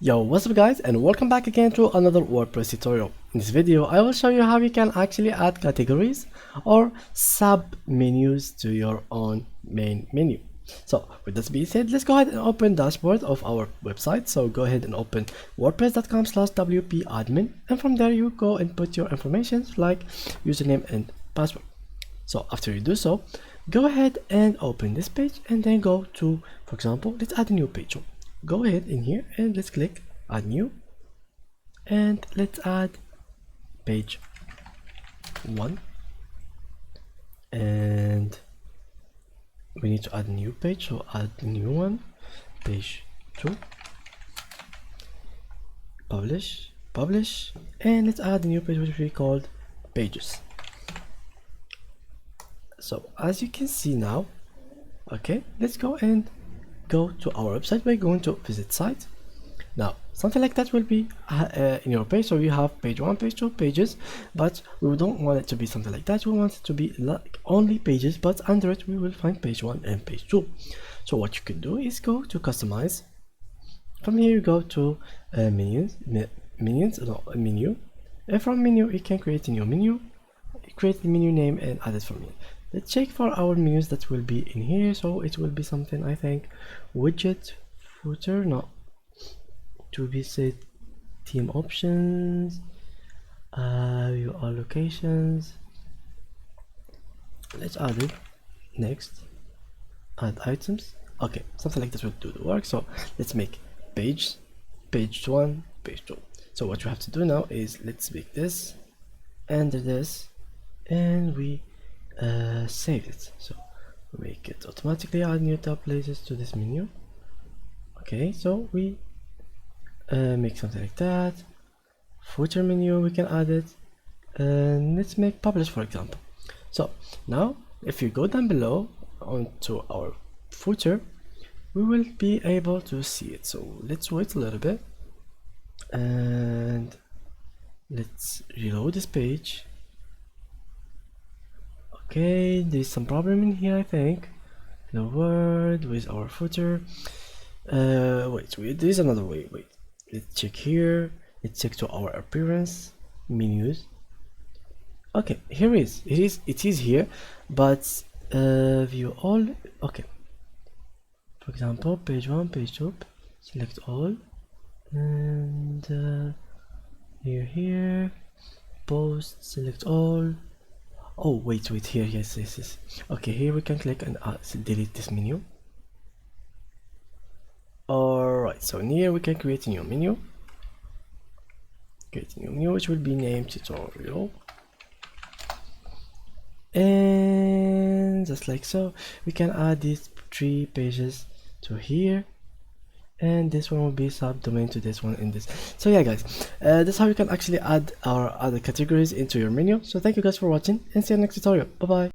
Yo, what's up guys, and welcome back again to another WordPress tutorial. In this video I will show you how you can actually add categories or sub menus to your own main menu. So with this being said, let's go ahead and open dashboard of our website. So go ahead and open wordpress.com/wp-admin, and from there you go and put your information like username and password. So after you do so, go ahead and open this page and then go to, for example, let's add a new page. So go ahead in here and let's click add new, and let's add page 1, and we need to add a new page, so add a new one, page 2, publish, and let's add a new page which we called pages. So as you can see now, okay, let's go and go to our website by going to visit site. Now something like that will be in your page. So you have page 1, page 2, pages, but we don't want it to be something like that. We want it to be like only pages, but under it we will find page 1 and page 2. So what you can do is go to customize. From here you go to menu, and from menu you can create a new menu, create the menu name and add it from here. Let's check for our menus that will be in here. So it will be something, I think, widget, footer, no, to be set, theme options, view all locations. Let's add it. Next, add items. Okay, something like this will do the work. So let's make page 1, page 2. So what you have to do now is let's make this, enter this, and we save it. So make it automatically add new tab places to this menu. Okay, so we make something like that. Footer menu, we can add it, and let's make publish, for example. So now if you go down below onto our footer, we will be able to see it. So let's wait a little bit and let's reload this page. Okay, there's some problem in here, I think. Hello world with our footer. Wait, there's another way. Wait, let's check here. Let's check to our appearance menus. Okay, here it is here, but view all. Okay, for example, page 1, page 2, select all, and here, post, select all. Oh wait, here, yes. Okay, here we can click and delete this menu. Alright, so in here we can create a new menu. Which will be named tutorial, and just like so we can add these 3 pages to here, and this one will be subdomain to this one in this. So yeah guys, that's how you can actually add our other categories into your menu. So thank you guys for watching, and see you next tutorial. Bye bye.